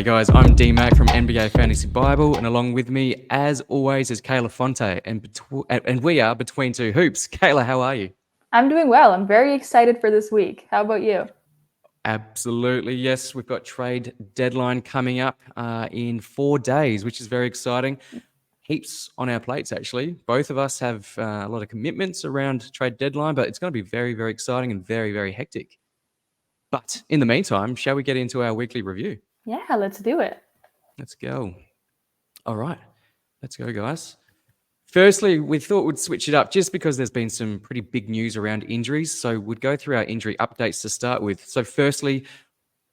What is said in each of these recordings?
G'day guys, I'm D-Mac from NBA Fantasy Bible, and along with me, as always, is Kayla Fonte, and we are Between Two Hoops. Kayla, how are you? I'm doing well. I'm very excited for this week. How about you? Absolutely, yes. We've got trade deadline coming up in 4 days, which is very exciting. Heaps on our plates, actually. Both of us have a lot of commitments around trade deadline, but it's going to be very, very exciting and very, very hectic. But in the meantime, shall we get into our weekly review? Yeah, let's do it. Let's go. All right, let's go, guys. Firstly, we thought we'd switch it up just because there's been some pretty big news around injuries. So we'd go through our injury updates to start with. So firstly,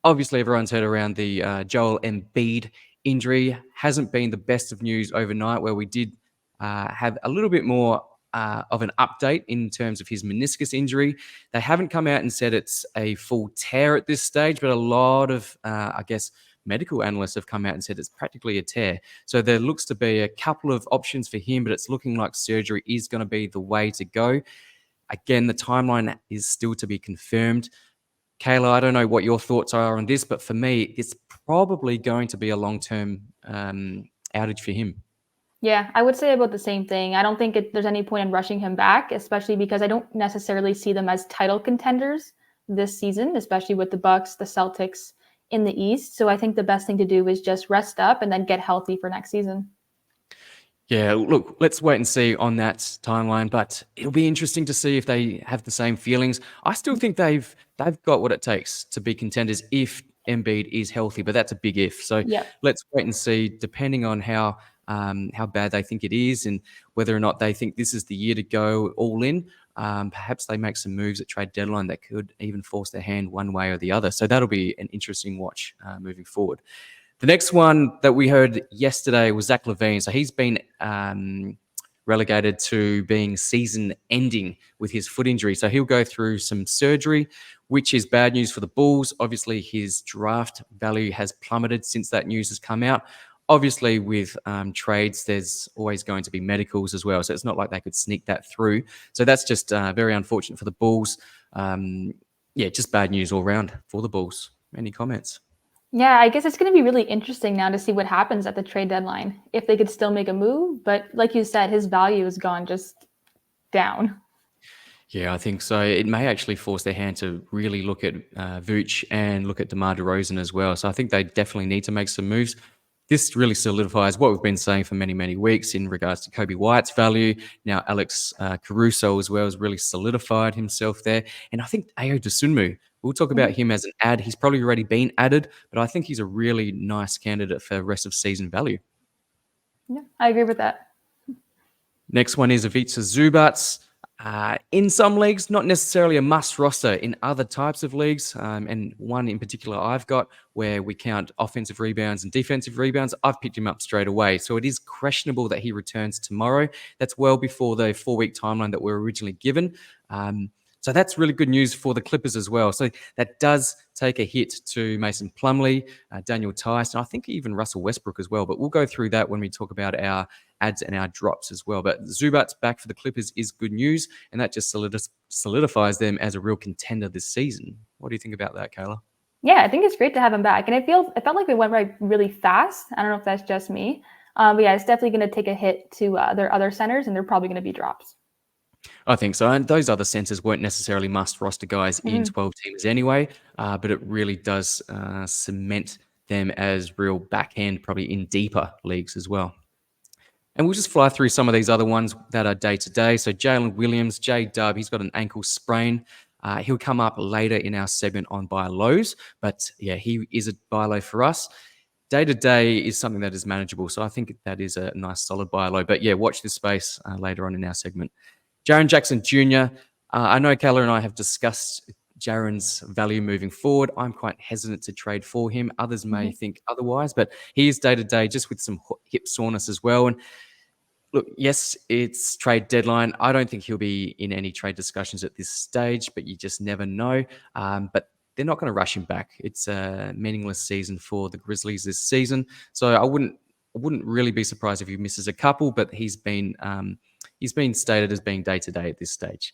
obviously everyone's heard around the Joel Embiid injury. Hasn't been the best of news overnight, where we did have a little bit more of an update in terms of his meniscus injury. They haven't come out and said it's a full tear at this stage, but a lot of, medical analysts have come out and said it's practically a tear. So there looks to be a couple of options for him, but it's looking like surgery is going to be the way to go. Again, the timeline is still to be confirmed. Kayla, I don't know what your thoughts are on this, but for me, it's probably going to be a long-term outage for him. Yeah, I would say about the same thing. I don't think there's any point in rushing him back, especially because I don't necessarily see them as title contenders this season, especially with the Bucks, the Celtics in the East. So I think the best thing to do is just rest up and then get healthy for next season. Yeah, look, let's wait and see on that timeline, but it'll be interesting to see if they have the same feelings. I still think they've got what it takes to be contenders if Embiid is healthy, but that's a big if. So Yeah. let's wait and see, depending on how bad they think it is and whether or not they think this is the year to go all in. Perhaps they make some moves at trade deadline that could even force their hand one way or the other. So that'll be an interesting watch moving forward. The next one that we heard yesterday was Zach LaVine. So he's been relegated to being season ending with his foot injury. So he'll go through some surgery, which is bad news for the Bulls. Obviously, his draft value has plummeted since that news has come out. Obviously, with trades, there's always going to be medicals as well. So it's not like they could sneak that through. So that's just very unfortunate for the Bulls. Just bad news all around for the Bulls. Any comments? Yeah, I guess it's going to be really interesting now to see what happens at the trade deadline, if they could still make a move. But like you said, his value has gone just down. Yeah, I think so. It may actually force their hand to really look at Vooch and look at DeMar DeRozan as well. So I think they definitely need to make some moves. This really solidifies what we've been saying for many, many weeks in regards to Kobe White's value. Now, Alex Caruso as well has really solidified himself there. And I think Ayo Dosunmu, we'll talk about him as an ad. He's probably already been added, but I think he's a really nice candidate for rest of season value. Yeah, I agree with that. Next one is Ivica Zubac. In some leagues, not necessarily a must roster. In other types of leagues, and one in particular I've got where we count offensive rebounds and defensive rebounds, I've picked him up straight away. So it is questionable that he returns tomorrow. That's well before the 4-week timeline that we're originally given. So that's really good news for the Clippers as well. So that does take a hit to Mason Plumlee, Daniel Tice, and I think even Russell Westbrook as well. But we'll go through that when we talk about our adds and our drops as well. But Zubac's back for the Clippers is good news, and that just solidifies them as a real contender this season. What do you think about that, Kayla? Yeah, I think it's great to have him back. And it felt like it went by really fast. I don't know if that's just me. But yeah, it's definitely going to take a hit to their other centers, and they're probably going to be drops. I think so. And those other centers weren't necessarily must roster guys in 12 teamers anyway, but it really does cement them as real backhand, probably in deeper leagues as well. And we'll just fly through some of these other ones that are day-to-day. So Jalen Williams, J-Dub, he's got an ankle sprain. He'll come up later in our segment on buy lows. But yeah, he is a buy low for us. Day-to-day is something that is manageable. So I think that is a nice solid buy low. But yeah, watch this space later on in our segment. Jaren Jackson Jr., I know Kayla and I have discussed Jaren's value moving forward. I'm quite hesitant to trade for him. Others may think otherwise, but he is day-to-day just with some hip soreness as well. And look, yes, it's trade deadline. I don't think he'll be in any trade discussions at this stage, but you just never know. But they're not going to rush him back. It's a meaningless season for the Grizzlies this season. So I wouldn't really be surprised if he misses a couple, but he's been stated as being day-to-day at this stage.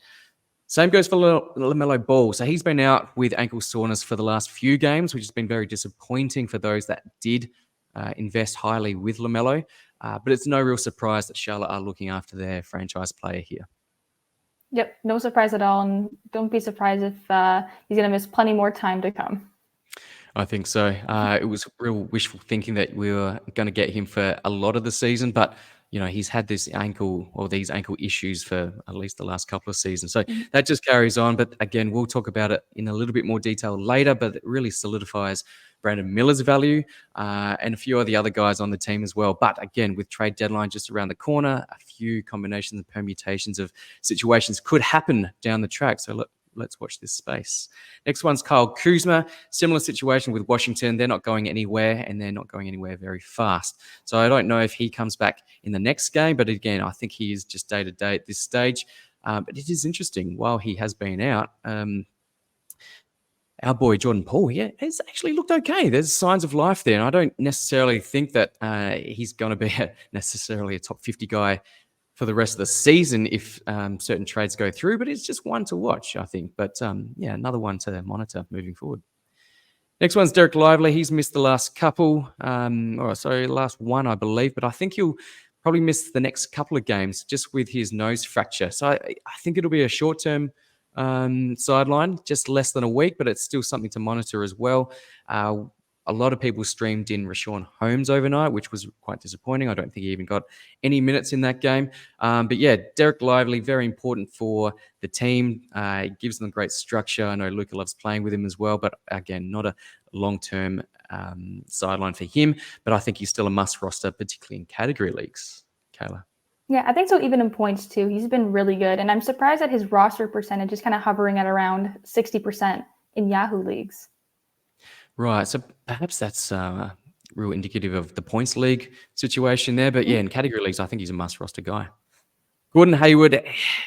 Same goes for LaMelo Ball. So he's been out with ankle soreness for the last few games, which has been very disappointing for those that did invest highly with LaMelo. But it's no real surprise that Charlotte are looking after their franchise player here. Yep, no surprise at all. And don't be surprised if he's going to miss plenty more time to come. I think so. It was real wishful thinking that we were going to get him for a lot of the season, but he's had these ankle issues for at least the last couple of seasons. So that just carries on. But again, we'll talk about it in a little bit more detail later. But it really solidifies Brandon Miller's value and a few of the other guys on the team as well. But again, with trade deadline just around the corner, a few combinations and permutations of situations could happen down the track. So let's watch this space. Next one's Kyle Kuzma. Similar situation with Washington. They're not going anywhere, and they're not going anywhere very fast. So I don't know if he comes back in the next game, but again, I think he is just day-to-day at this stage. But it is interesting. While he has been out, our boy Jordan Poole, has actually looked okay. There's signs of life there, and I don't necessarily think that he's going to be necessarily a top 50 guy for the rest of the season if certain trades go through, but it's just one to watch, I think. But another one to monitor moving forward. Next one's Derek Lively. He's missed the last couple, last one, I believe, but I think he'll probably miss the next couple of games just with his nose fracture. So I think it'll be a short-term sideline, just less than a week, but it's still something to monitor as well. A lot of people streamed in Rashawn Holmes overnight, which was quite disappointing. I don't think he even got any minutes in that game. But yeah, Derek Lively, very important for the team. It gives them great structure. I know Luka loves playing with him as well, but again, not a long-term sideline for him. But I think he's still a must roster, particularly in category leagues. Kayla. Yeah, I think so even in points too. He's been really good. And I'm surprised that his roster percentage is kind of hovering at around 60% in Yahoo leagues. Right. So perhaps that's real indicative of the points league situation there. But yeah, in category leagues, I think he's a must roster guy. Gordon Hayward,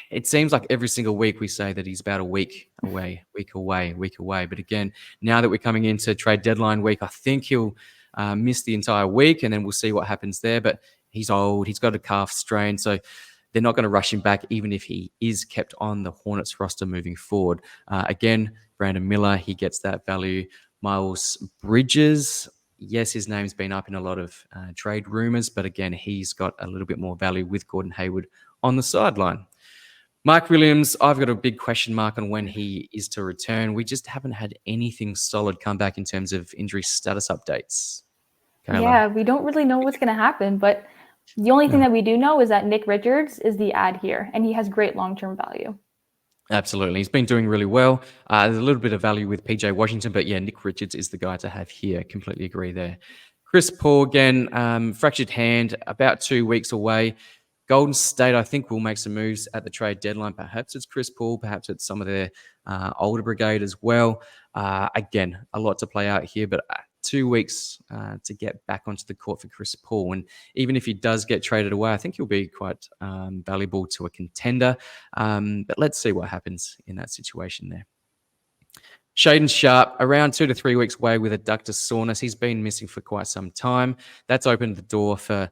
it seems like every single week we say that he's about a week away. But again, now that we're coming into trade deadline week, I think he'll miss the entire week, and then we'll see what happens there. But he's old. He's got a calf strain. So they're not going to rush him back, even if he is kept on the Hornets roster moving forward. Again, Brandon Miller, he gets that value. Miles Bridges, yes, his name's been up in a lot of trade rumors, but again, he's got a little bit more value with Gordon Hayward on the sideline. Mark Williams, I've got a big question mark on when he is to return. We just haven't had anything solid come back in terms of injury status updates. Kayla. Yeah, we don't really know what's going to happen, but the only thing that we do know is that Nick Richards is the add here, and he has great long-term value. Absolutely. He's been doing really well. There's a little bit of value with PJ Washington, but yeah, Nick Richards is the guy to have here. Completely agree there. Chris Paul, again, fractured hand, about 2 weeks away. Golden State, I think, will make some moves at the trade deadline. Perhaps it's Chris Paul, perhaps it's some of their older brigade as well. Again, a lot to play out here, but 2 weeks to get back onto the court for Chris Paul. And even if he does get traded away, I think he'll be quite valuable to a contender. But let's see what happens in that situation there. Shaedon Sharpe, around 2 to 3 weeks away with adductor soreness. He's been missing for quite some time. That's opened the door for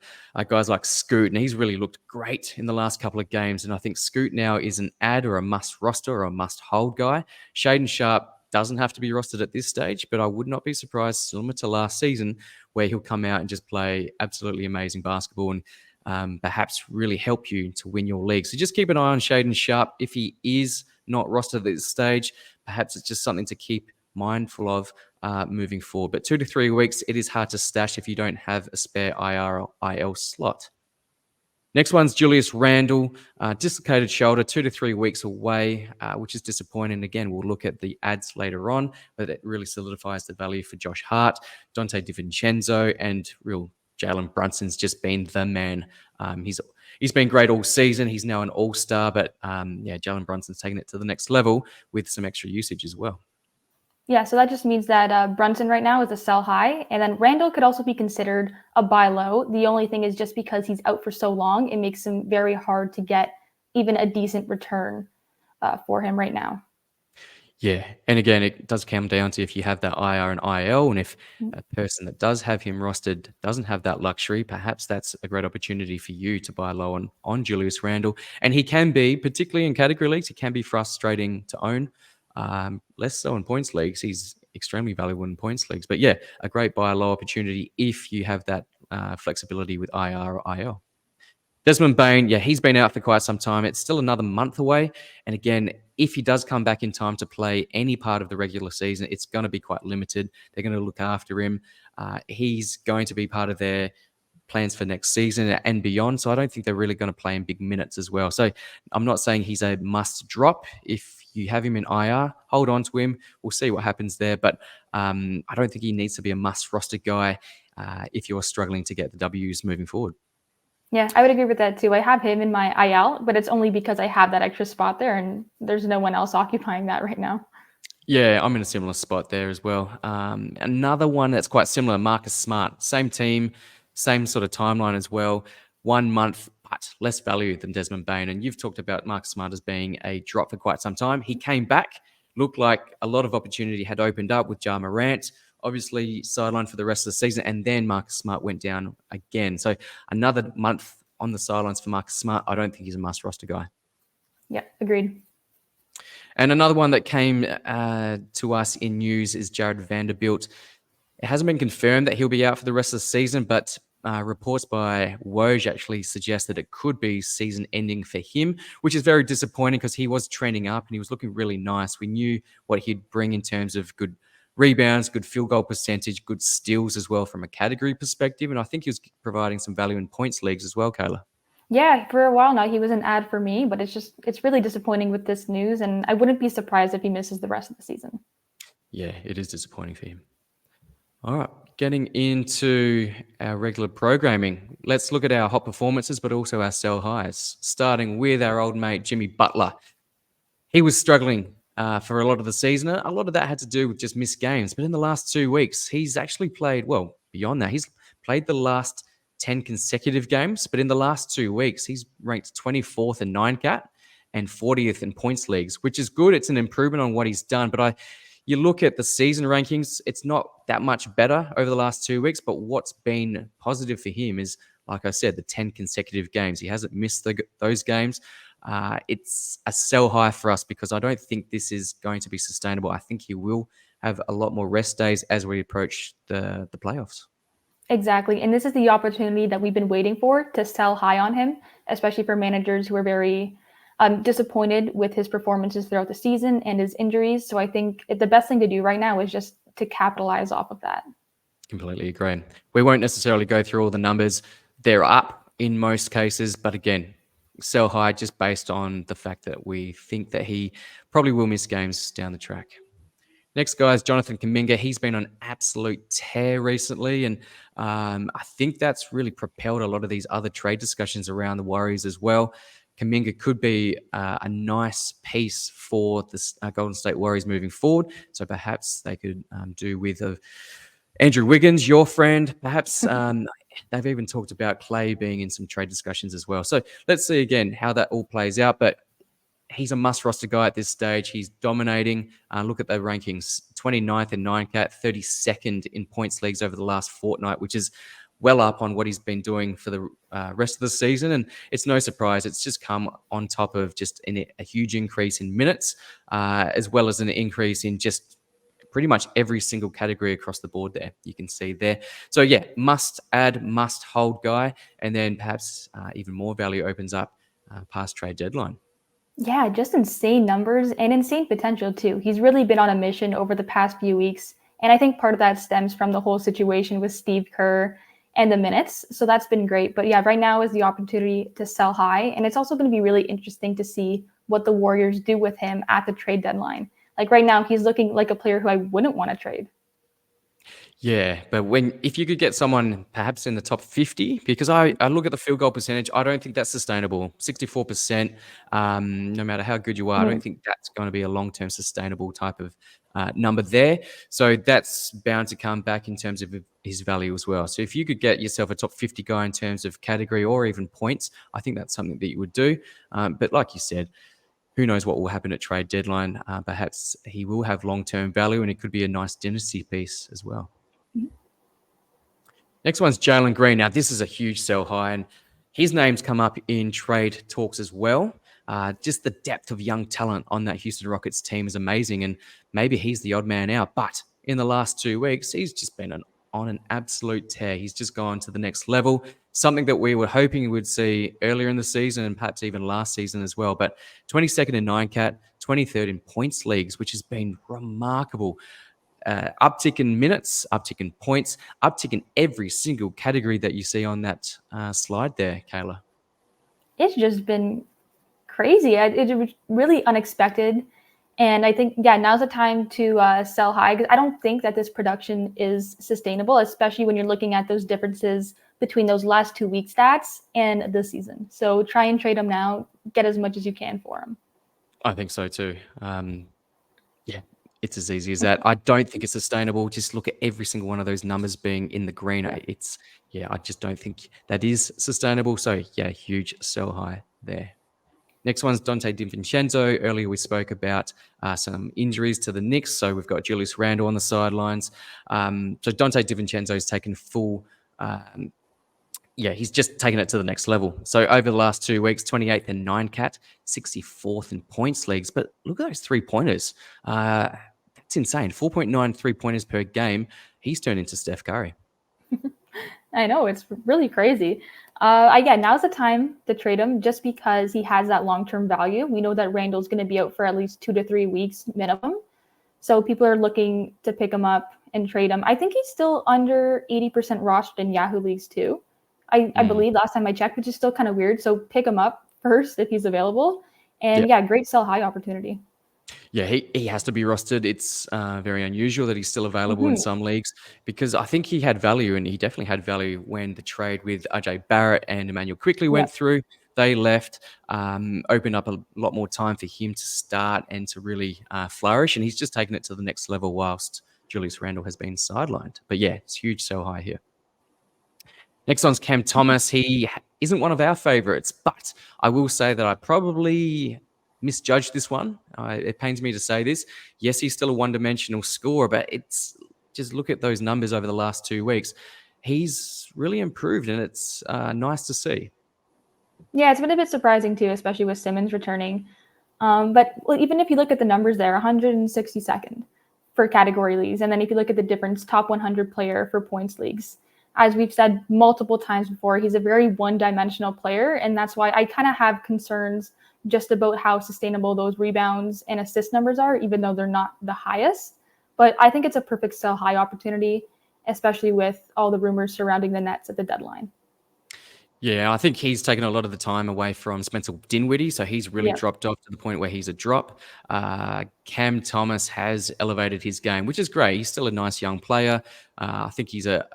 guys like Scoot, and he's really looked great in the last couple of games. And I think Scoot now is an add or a must roster or a must hold guy. Shaedon Sharpe doesn't have to be rostered at this stage, but I would not be surprised, similar to last season, where he'll come out and just play absolutely amazing basketball and perhaps really help you to win your league. So just keep an eye on Shaedon Sharpe. If he is not rostered at this stage, perhaps it's just something to keep mindful of moving forward. But 2 to 3 weeks, it is hard to stash if you don't have a spare IR or IL slot. Next one's Julius Randle, dislocated shoulder, 2 to 3 weeks away, which is disappointing. Again, we'll look at the ads later on, but it really solidifies the value for Josh Hart, Dante DiVincenzo, and real Jalen Brunson's just been the man. He's been great all season. He's now an all-star, but Jalen Brunson's taken it to the next level with some extra usage as well. Yeah, so that just means that Brunson right now is a sell high, and then Randall could also be considered a buy low. The only thing is just because he's out for so long, it makes him very hard to get even a decent return for him right now. Yeah, and again, it does come down to if you have that IR and IL, and if Mm. a person that does have him rostered doesn't have that luxury, perhaps that's a great opportunity for you to buy low on Julius Randle. And he can be, particularly in category leagues, he can be frustrating to own. Less so in points leagues. He's extremely valuable in points leagues. But yeah, a great buy low opportunity if you have that flexibility with IR or IL. Desmond Bain, yeah, he's been out for quite some time. It's still another month away. And again, if he does come back in time to play any part of the regular season, it's going to be quite limited. They're going to look after him. He's going to be part of their plans for next season and beyond. So I don't think they're really going to play in big minutes as well. So I'm not saying he's a must drop. If you have him in IR, hold on to him. We'll see what happens there. But I don't think he needs to be a must roster guy if you're struggling to get the W's moving forward. Yeah, I would agree with that too. I have him in my IL, but it's only because I have that extra spot there and there's no one else occupying that right now. Yeah, I'm in a similar spot there as well. Another one that's quite similar, Marcus Smart. Same team, same sort of timeline as well. 1 month, but less value than Desmond Bain. And you've talked about Marcus Smart as being a drop for quite some time. He came back, looked like a lot of opportunity had opened up with Ja Morant. Obviously, sidelined for the rest of the season. And then Marcus Smart went down again. So another month on the sidelines for Marcus Smart. I don't think he's a must roster guy. Yeah, agreed. And another one that came to us in news is Jared Vanderbilt. It hasn't been confirmed that he'll be out for the rest of the season, but reports by Woj actually suggest that it could be season ending for him, which is very disappointing because he was trending up and he was looking really nice. We knew what he'd bring in terms of good rebounds, good field goal percentage, good steals as well from a category perspective. And I think he was providing some value in points leagues as well, Kayla. Yeah, for a while now he was an ad for me, but it's really disappointing with this news and I wouldn't be surprised if he misses the rest of the season. Yeah, it is disappointing for him. All right, getting into our regular programming. Let's look at our hot performances, but also our sell highs. Starting with our old mate, Jimmy Butler. He was struggling for a lot of the season. A lot of that had to do with just missed games. But in the last 2 weeks, he's actually played, well, beyond that, he's played the last 10 consecutive games. But in the last 2 weeks, he's ranked 24th in 9-cat and 40th in points leagues, which is good. It's an improvement on what he's done. But you look at the season rankings, it's not that much better over the last 2 weeks. But what's been positive for him is, like I said, the 10 consecutive games. He hasn't missed those games. It's a sell high for us because I don't think this is going to be sustainable. I think he will have a lot more rest days as we approach the playoffs. Exactly. And this is the opportunity that we've been waiting for to sell high on him, especially for managers who are very disappointed with his performances throughout the season and his injuries. So I think the best thing to do right now is just to capitalize off of that. Completely agree. We won't necessarily go through all the numbers. They're up in most cases, but again, sell high just based on the fact that we think that he probably will miss games down the track. Next guy is Jonathan Kuminga. He's been on absolute tear recently, and I think that's really propelled a lot of these other trade discussions around the Warriors as well. Kuminga could be a nice piece for the Golden State Warriors moving forward. So perhaps they could do with Andrew Wiggins, your friend. Perhaps they've even talked about Clay being in some trade discussions as well. So let's see again how that all plays out. But he's a must roster guy at this stage. He's dominating. Look at the rankings: 29th in 9-cat, 32nd in points leagues over the last fortnight, which is well up on what he's been doing for the rest of the season. And it's no surprise. It's just come on top of just a huge increase in minutes, as well as an increase in just pretty much every single category across the board there. You can see there. So yeah, must add, must hold guy. And then perhaps even more value opens up past trade deadline. Yeah, just insane numbers and insane potential too. He's really been on a mission over the past few weeks. And I think part of that stems from the whole situation with Steve Kerr and the minutes. So that's been great. But yeah, right now is the opportunity to sell high. And it's also going to be really interesting to see what the Warriors do with him at the trade deadline. Like right now, he's looking like a player who I wouldn't want to trade. Yeah, but if you could get someone perhaps in the top 50, because I look at the field goal percentage, I don't think that's sustainable. 64%, no matter how good you are, I don't think that's going to be a long-term sustainable type of number there. So that's bound to come back in terms of his value as well. So if you could get yourself a top 50 guy in terms of category or even points, I think that's something that you would do. But like you said, who knows what will happen at trade deadline. Perhaps he will have long-term value, and it could be a nice dynasty piece as well. Mhm. Next one's Jalen Green. Now, this is a huge sell high, and his name's come up in trade talks as well. Just the depth of young talent on that Houston Rockets team is amazing, and maybe he's the odd man out. But in the last 2 weeks, he's just been on an absolute tear. He's just gone to the next level, something that we were hoping we would see earlier in the season and perhaps even last season as well. But 22nd in 9-cat, 23rd in points leagues, which has been remarkable. Uptick in minutes, uptick in points, uptick in every single category that you see on that slide there, Kayla. It's just been crazy. It was really unexpected. And I think, yeah, now's the time to sell high, because I don't think that this production is sustainable, especially when you're looking at those differences between those last 2 week stats and this season. So try and trade them now, get as much as you can for them. I think so too. Yeah, it's as easy as that. I don't think it's sustainable. Just look at every single one of those numbers being in the green. Yeah. I just don't think that is sustainable. So yeah, huge sell high there. Next one's Dante DiVincenzo. Earlier we spoke about some injuries to the Knicks. So we've got Julius Randle on the sidelines. So Dante DiVincenzo's taken full he's just taken it to the next level. So over the last 2 weeks, 28th in 9-cat, 64th in points leagues. But look at those 3-pointers. That's insane. 4.9 3-pointers per game. He's turned into Steph Curry. I know, it's really crazy. Again, now's the time to trade him just because he has that long-term value. We know that Randall's going to be out for at least 2 to 3 weeks minimum. So people are looking to pick him up and trade him. I think he's still under 80% rostered in Yahoo leagues too. I believe last time I checked, which is still kind of weird. So pick him up first if he's available. And yeah, great sell high opportunity. Yeah, he has to be rostered. It's very unusual that he's still available in some leagues, because I think he had value, and he definitely had value when the trade with RJ Barrett and Emmanuel quickly went through. They left, opened up a lot more time for him to start and to really flourish, and he's just taken it to the next level whilst Julius Randle has been sidelined. But yeah, it's huge sell high here. Next one's Cam Thomas. He isn't one of our favorites, but I will say that I probably misjudged this one. It pains me to say this. Yes, he's still a one-dimensional scorer, but it's just look at those numbers over the last 2 weeks. He's really improved, and it's nice to see. Yeah, it's been a bit surprising too, especially with Simmons returning. But even if you look at the numbers there, 162nd for category leagues. And then if you look at the difference, top 100 player for points leagues. As we've said multiple times before, he's a very one-dimensional player. And that's why I kind of have concerns just about how sustainable those rebounds and assist numbers are, even though they're not the highest. But I think it's a perfect sell high opportunity, especially with all the rumors surrounding the Nets at the deadline. Yeah, I think he's taken a lot of the time away from Spencer Dinwiddie, so he's really dropped off to the point where he's a drop. Cam Thomas has elevated his game, which is great. He's still a nice young player. I think he's a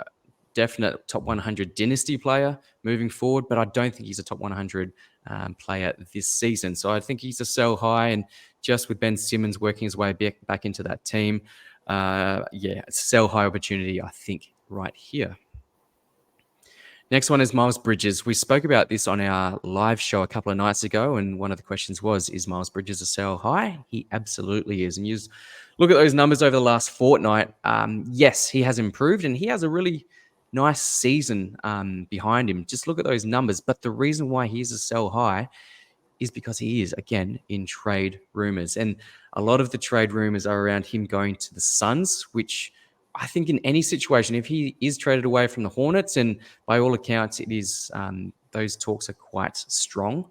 definite top 100 dynasty player moving forward, but I don't think he's a top 100 player this season. So I think he's a sell high, and just with Ben Simmons working his way back into that team, it's a sell high opportunity, I think, right here. Next one is Miles Bridges. We spoke about this on our live show a couple of nights ago, and one of the questions was, is Miles Bridges a sell high? He absolutely is. And you look at those numbers over the last fortnight. Yes, he has improved, and he has a really nice season behind him. Just look at those numbers. But the reason why he's a sell high is because he is, again, in trade rumors. And a lot of the trade rumors are around him going to the Suns, which I think in any situation, if he is traded away from the Hornets, and by all accounts, it is those talks are quite strong.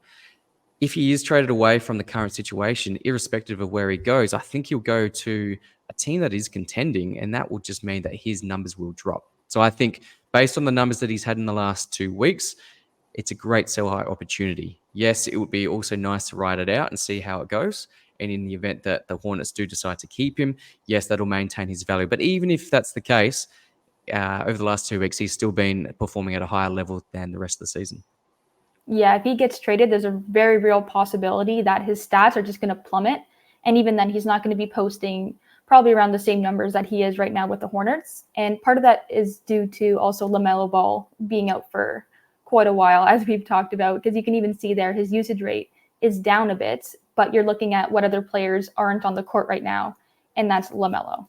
If he is traded away from the current situation, irrespective of where he goes, I think he'll go to a team that is contending, and that will just mean that his numbers will drop. So I think based on the numbers that he's had in the last 2 weeks, it's a great sell high opportunity. Yes, it would be also nice to ride it out and see how it goes. And in the event that the Hornets do decide to keep him, yes, that'll maintain his value. But even if that's the case, over the last 2 weeks, he's still been performing at a higher level than the rest of the season. Yeah, if he gets traded, there's a very real possibility that his stats are just going to plummet. And even then, he's not going to be posting probably around the same numbers that he is right now with the Hornets. And part of that is due to also LaMelo Ball being out for quite a while, as we've talked about, because you can even see there his usage rate is down a bit, but you're looking at what other players aren't on the court right now, and that's LaMelo.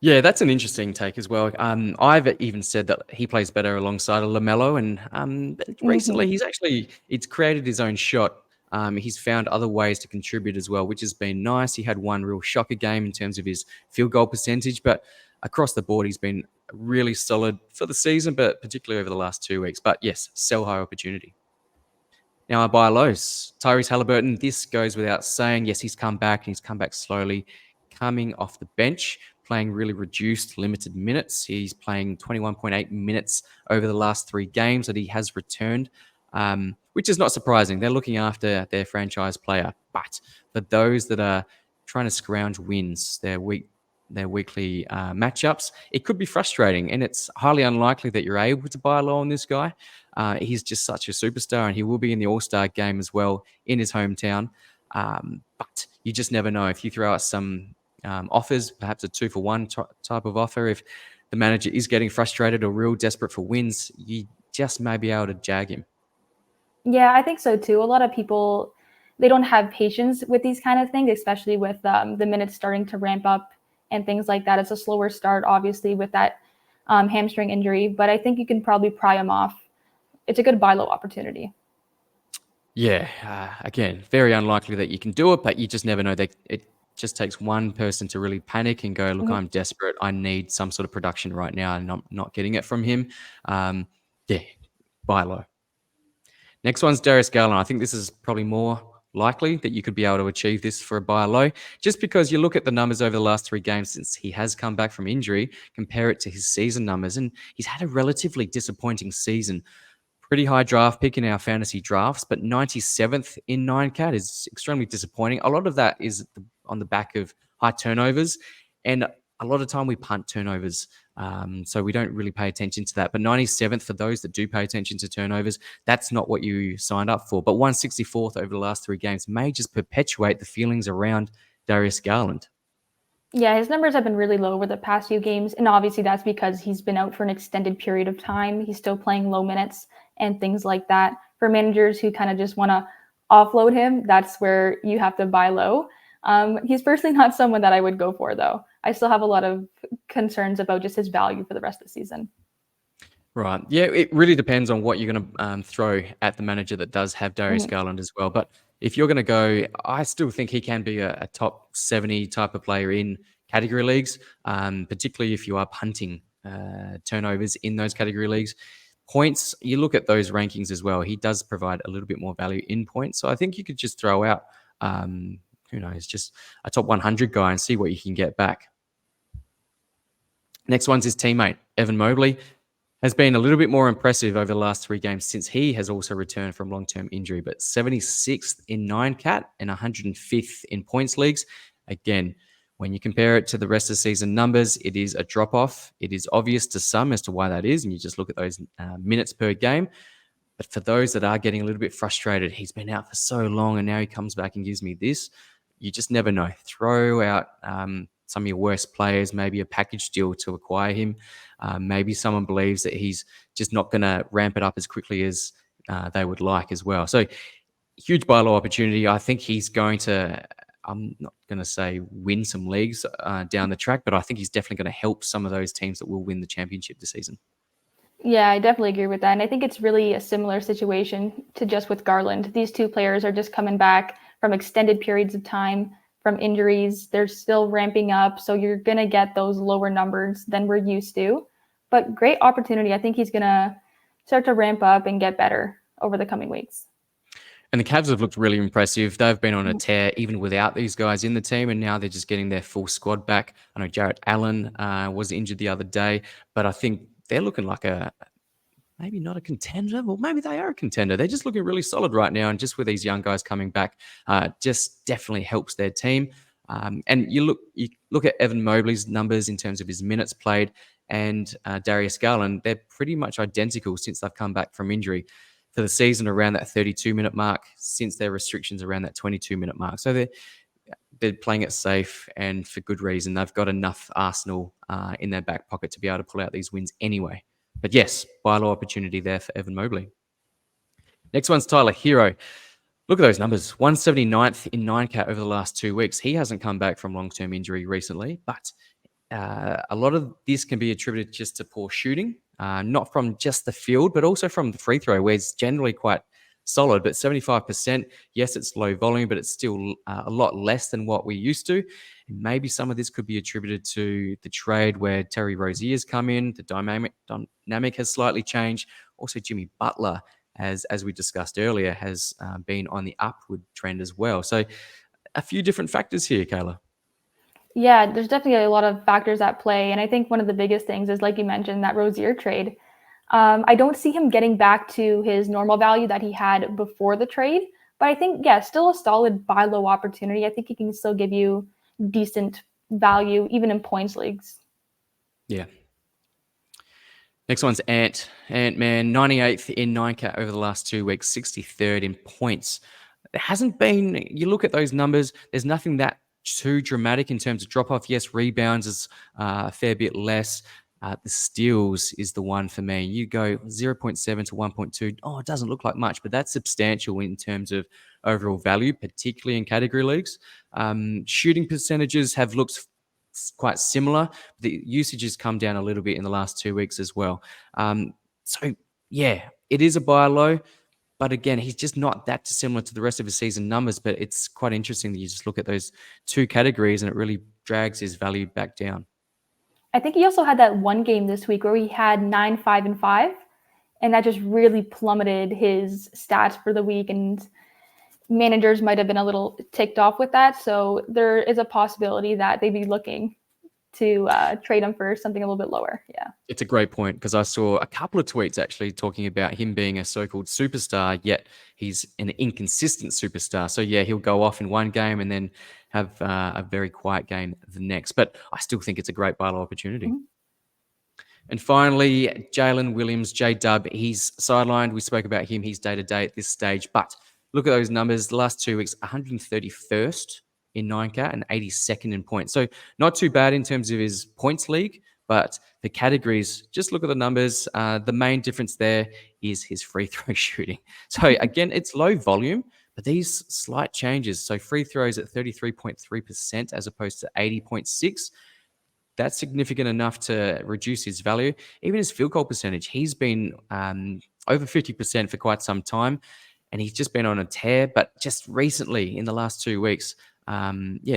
Yeah, that's an interesting take as well. I've even said that he plays better alongside a LaMelo, and recently it's created his own shot. He's found other ways to contribute as well, which has been nice. He had one real shocker game in terms of his field goal percentage, but across the board, he's been really solid for the season, but particularly over the last 2 weeks. But yes, sell high opportunity. Now I buy lows. Tyrese Halliburton, this goes without saying. Yes, he's come back and he's come back slowly, coming off the bench, playing really reduced, limited minutes. He's playing 21.8 minutes over the last 3 games that he has returned, which is not surprising. They're looking after their franchise player. But for those that are trying to scrounge wins, their weekly matchups, it could be frustrating, and it's highly unlikely that you're able to buy low on this guy. He's just such a superstar, and he will be in the All-Star game as well in his hometown. But you just never know. If you throw out some offers, perhaps a 2-for-1 type of offer, if the manager is getting frustrated or real desperate for wins, you just may be able to jag him. Yeah, I think so too. A lot of people, they don't have patience with these kind of things, especially with the minutes starting to ramp up and things like that. It's a slower start, obviously, with that hamstring injury, but I think you can probably pry him off. It's a good buy low opportunity. Yeah, again, very unlikely that you can do it, but you just never know. It just takes one person to really panic and go, look, I'm desperate. I need some sort of production right now, and I'm not getting it from him. Yeah, buy low. Next one's Darius Garland. I think this is probably more likely that you could be able to achieve this for a buy low, just because you look at the numbers over the last 3 games since he has come back from injury, compare it to his season numbers, and he's had a relatively disappointing season. Pretty high draft pick in our fantasy drafts, but 97th in 9-cat is extremely disappointing. A lot of that is on the back of high turnovers, and a lot of time we punt turnovers, so we don't really pay attention to that. But 97th, for those that do pay attention to turnovers, that's not what you signed up for. But 164th over the last 3 games may just perpetuate the feelings around Darius Garland. Yeah, his numbers have been really low over the past few games, and obviously that's because he's been out for an extended period of time. He's still playing low minutes and things like that. For managers who kind of just want to offload him, that's where you have to buy low. He's personally not someone that I would go for, though. I still have a lot of concerns about just his value for the rest of the season. Right. Yeah, it really depends on what you're going to throw at the manager that does have Darius Garland as well. But if you're going to go, I still think he can be a top 70 type of player in category leagues, particularly if you are punting turnovers in those category leagues. Points, you look at those rankings as well. He does provide a little bit more value in points. So I think you could just throw out, who knows, just a top 100 guy and see what you can get back. Next one's his teammate, Evan Mobley. Has been a little bit more impressive over the last 3 games since he has also returned from long-term injury, but 76th in 9-cat and 105th in points leagues. Again, when you compare it to the rest of the season numbers, it is a drop-off. It is obvious to some as to why that is, and you just look at those minutes per game. But for those that are getting a little bit frustrated, he's been out for so long and now he comes back and gives me this. You just never know. Throw out some of your worst players, maybe a package deal to acquire him. Maybe someone believes that he's just not going to ramp it up as quickly as they would like as well. So huge buy low opportunity. I think he's going to, I'm not going to say win some leagues down the track, but I think he's definitely going to help some of those teams that will win the championship this season. Yeah, I definitely agree with that. And I think it's really a similar situation to just with Garland. These two players are just coming back from extended periods of time from injuries. They're still ramping up. So you're going to get those lower numbers than we're used to. But great opportunity. I think he's going to start to ramp up and get better over the coming weeks. And the Cavs have looked really impressive. They've been on a tear even without these guys in the team, and now they're just getting their full squad back. I know Jarrett Allen was injured the other day, but I think they're looking like maybe not a contender, or maybe they are a contender. They're just looking really solid right now, and just with these young guys coming back, just definitely helps their team. And you look at Evan Mobley's numbers in terms of his minutes played, and Darius Garland. They're pretty much identical since they've come back from injury. For the season, around that 32-minute mark, since their restrictions around that 22-minute mark. So they're playing it safe and for good reason. They've got enough arsenal in their back pocket to be able to pull out these wins anyway. But yes, buy low opportunity there for Evan Mobley. Next one's Tyler Hero. Look at those numbers. 179th in 9-cat over the last 2 weeks. He hasn't come back from long-term injury recently, but a lot of this can be attributed just to poor shooting, not from just the field, but also from the free throw, where it's generally quite solid. But 75%, yes, it's low volume, but it's still a lot less than what we used to. And maybe some of this could be attributed to the trade where Terry Rozier's come in. The dynamic has slightly changed. Also, Jimmy Butler, as we discussed earlier, has been on the upward trend as well. So a few different factors here, Kayla. Yeah, there's definitely a lot of factors at play. And I think one of the biggest things is, like you mentioned, that Rozier trade. I don't see him getting back to his normal value that he had before the trade. But I think, yeah, still a solid buy low opportunity. I think he can still give you decent value, even in points leagues. Yeah. Next one's Ant-Man, 98th in 9-cat over the last 2 weeks, 63rd in points. There hasn't been, you look at those numbers, there's nothing that too dramatic in terms of drop off. Yes, rebounds is a fair bit less. The steals is the one for me. You go 0.7 to 1.2. Oh, it doesn't look like much, but that's substantial in terms of overall value, particularly in category leagues. Shooting percentages have looked quite similar. The usage has come down a little bit in the last 2 weeks as well. So, yeah, it is a buy low. But again, he's just not that dissimilar to the rest of his season numbers. But it's quite interesting that you just look at those two categories and it really drags his value back down. I think he also had that one game this week where he had 9, 5, and 5. And that just really plummeted his stats for the week. And managers might have been a little ticked off with that. So there is a possibility that they'd be looking to trade him for something a little bit lower. Yeah. It's a great point because I saw a couple of tweets actually talking about him being a so-called superstar, yet he's an inconsistent superstar. So yeah, he'll go off in one game and then have a very quiet game the next. But I still think it's a great buy low opportunity. Mm-hmm. And finally, Jalen Williams, J-Dub, he's sidelined. We spoke about him. He's day-to-day at this stage. But look at those numbers. The last 2 weeks, 131st in 9-cat and 82nd in points. So not too bad in terms of his points league, but the categories, just look at the numbers. The main difference there is his free throw shooting. So again, it's low volume, but these slight changes. So free throws at 33.3% as opposed to 80.6%. That's significant enough to reduce his value. Even his field goal percentage, he's been over 50% for quite some time, and he's just been on a tear. But just recently, in the last 2 weeks,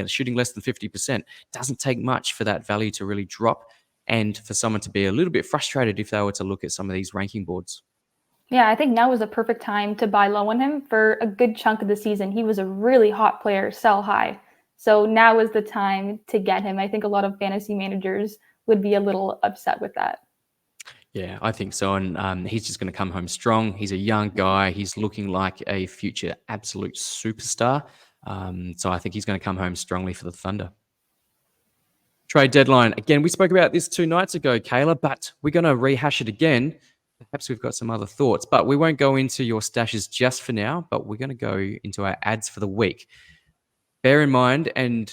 shooting less than 50% doesn't take much for that value to really drop, and for someone to be a little bit frustrated if they were to look at some of these ranking boards. Yeah, I think now is the perfect time to buy low on him. For a good chunk of the season, he was a really hot player, sell high. So now is the time to get him. I think a lot of fantasy managers would be a little upset with that. Yeah, I think so. And he's just going to come home strong. He's a young guy. He's looking like a future absolute superstar. So I think he's going to come home strongly for the Thunder. Trade deadline. Again, we spoke about this 2 nights ago, Kayla, but we're going to rehash it again. Perhaps we've got some other thoughts, but we won't go into your stashes just for now, but we're going to go into our ads for the week. Bear in mind, and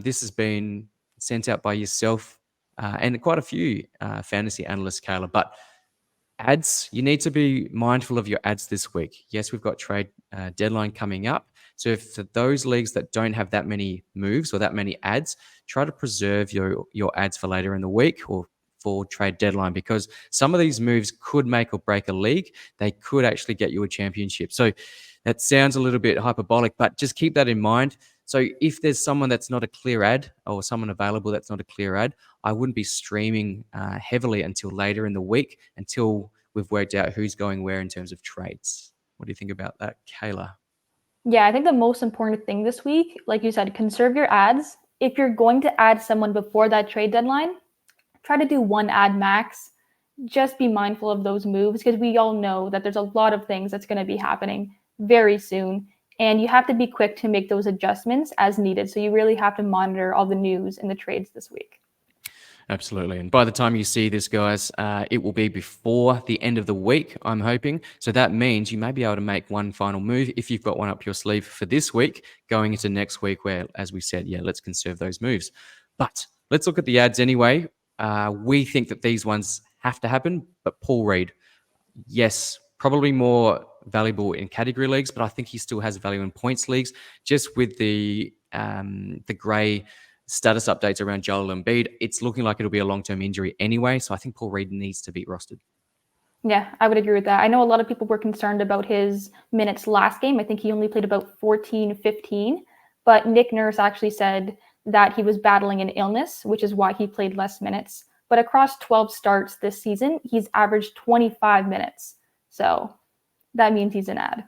this has been sent out by yourself and quite a few fantasy analysts, Kayla, but ads, you need to be mindful of your ads this week. Yes, we've got trade deadline coming up. So if for those leagues that don't have that many moves or that many ads, try to preserve your ads for later in the week or for trade deadline, because some of these moves could make or break a league. They could actually get you a championship. So that sounds a little bit hyperbolic, but just keep that in mind. So if there's someone that's not a clear ad or someone available that's not a clear ad, I wouldn't be streaming heavily until later in the week, until we've worked out who's going where in terms of trades. What do you think about that, Kayla? Yeah, I think the most important thing this week, like you said, conserve your ads. If you're going to add someone before that trade deadline, try to do one ad max. Just be mindful of those moves, because we all know that there's a lot of things that's going to be happening very soon. And you have to be quick to make those adjustments as needed. So you really have to monitor all the news and the trades this week. Absolutely. And by the time you see this, guys, it will be before the end of the week, I'm hoping. So that means you may be able to make one final move if you've got one up your sleeve for this week, going into next week where, as we said, let's conserve those moves. But let's look at the ads anyway. We think that these ones have to happen, but Paul Reed, yes, probably more valuable in category leagues, but I think he still has value in points leagues, just with the grey status updates around Joel Embiid. It's looking like it'll be a long-term injury anyway, so I think Paul Reed needs to be rostered. Yeah, I would agree with that. I know a lot of people were concerned about his minutes last game. I think he only played about 14, 15, but Nick Nurse actually said that he was battling an illness, which is why he played less minutes. But across 12 starts this season, he's averaged 25 minutes. So that means he's an ad.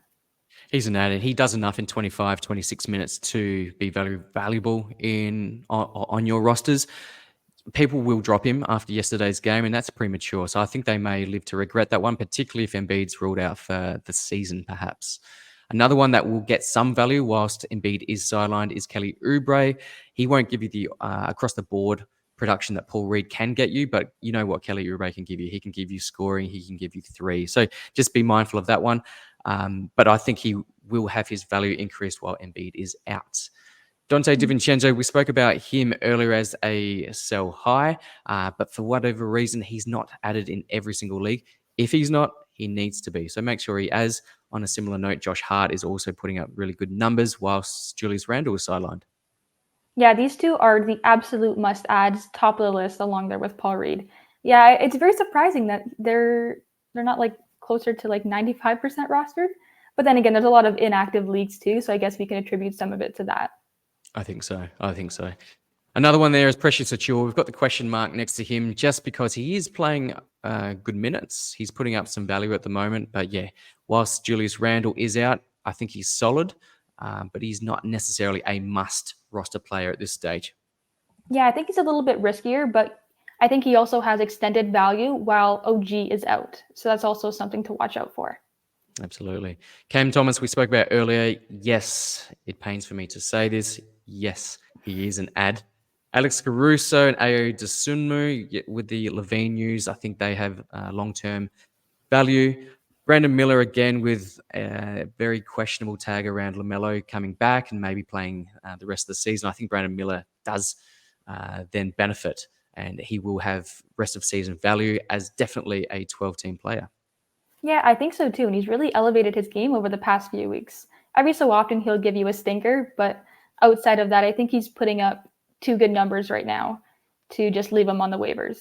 He's an ad, and he does enough in 25, 26 minutes to be very valuable on your rosters. People will drop him after yesterday's game, and that's premature. So I think they may live to regret that one, particularly if Embiid's ruled out for the season, perhaps. Another one that will get some value whilst Embiid is sidelined is Kelly Oubre. He won't give you the across-the-board production that Paul Reed can get you, but you know what Kelly Oubre can give you. He can give you scoring. He can give you 3. So just be mindful of that one. But I think he will have his value increased while Embiid is out. Dante DiVincenzo, we spoke about him earlier as a sell high, but for whatever reason, he's not added in every single league. If he's not, he needs to be. So make sure he is. On a similar note, Josh Hart is also putting up really good numbers whilst Julius Randle is sidelined. Yeah, these two are the absolute must-adds, top of the list, along there with Paul Reed. Yeah, it's very surprising that they're not like closer to like 95% rostered. But then again, there's a lot of inactive leagues too, so I guess we can attribute some of it to that. I think so. Another one there is Precious Achiuwa. We've got the question mark next to him just because he is playing good minutes. He's putting up some value at the moment. But yeah, whilst Julius Randle is out, I think he's solid, but he's not necessarily a must roster player at this stage. Yeah, I think he's a little bit riskier, but I think he also has extended value while OG is out. So that's also something to watch out for. Absolutely. Cam Thomas, we spoke about earlier. Yes, it pains for me to say this. Yes, he is an ad. Alex Caruso and Ayo Dosunmu with the Levine news. I think they have long-term value. Brandon Miller again with a very questionable tag around LaMelo coming back and maybe playing the rest of the season. I think Brandon Miller does then benefit, and he will have rest of season value as definitely a 12-team player. Yeah, I think so too. And he's really elevated his game over the past few weeks. Every so often he'll give you a stinker, but outside of that, I think he's putting up 2 good numbers right now to just leave him on the waivers.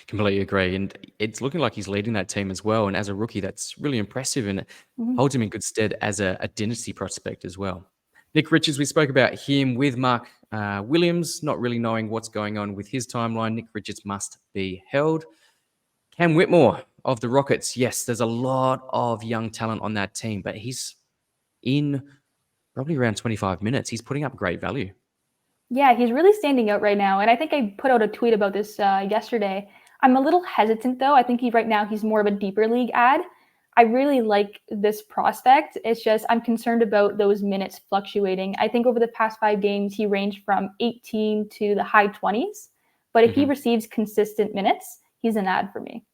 Completely agree. And it's looking like he's leading that team as well. And as a rookie, that's really impressive and holds him in good stead as a dynasty prospect as well. Nick Richards, we spoke about him with Mark Williams, not really knowing what's going on with his timeline. Nick Richards must be held. Cam Whitmore of the Rockets. Yes, there's a lot of young talent on that team, but he's in probably around 25 minutes. He's putting up great value. Yeah, he's really standing out right now. And I think I put out a tweet about this yesterday. I'm a little hesitant, though. I think right now he's more of a deeper league ad. I really like this prospect. It's just I'm concerned about those minutes fluctuating. I think over the past 5 games, he ranged from 18 to the high 20s. But if he receives consistent minutes, he's an ad for me.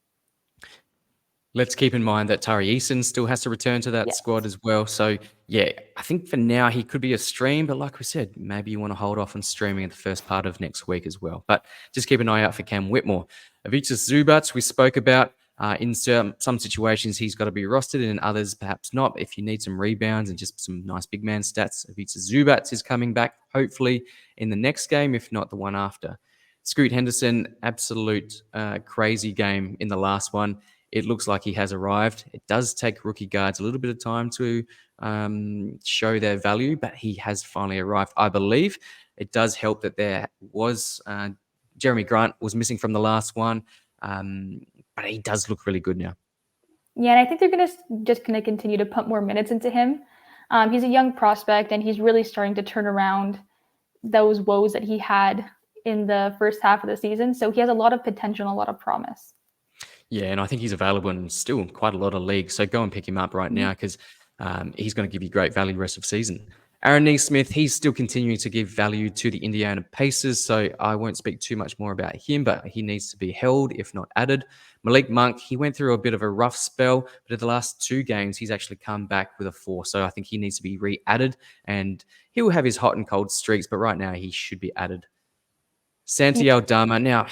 Let's keep in mind that Tari Eason still has to return to that squad as well. So, yeah, I think for now he could be a stream. But like we said, maybe you want to hold off on streaming in the first part of next week as well. But just keep an eye out for Cam Whitmore. Ivica Zubac, we spoke about. In some situations, he's got to be rostered, and in others, perhaps not. If you need some rebounds and just some nice big man stats, Ivica Zubac is coming back, hopefully, in the next game, if not the one after. Scoot Henderson, absolute crazy game in the last one. It looks like he has arrived. It does take rookie guards a little bit of time to show their value, but he has finally arrived, I believe. It does help that there was Jeremy Grant was missing from the last one. But he does look really good now. Yeah, and I think they're just going to continue to pump more minutes into him. He's a young prospect, and he's really starting to turn around those woes that he had in the first half of the season. So he has a lot of potential and a lot of promise. Yeah, and I think he's available in still quite a lot of leagues. So go and pick him up right now because he's going to give you great value rest of season. Aaron Neesmith, he's still continuing to give value to the Indiana Pacers, so I won't speak too much more about him, but he needs to be held, if not added. Malik Monk, he went through a bit of a rough spell, but in the last 2 games, he's actually come back with a 4, so I think he needs to be re-added, and he will have his hot and cold streaks, but right now he should be added. Santi Aldama, now,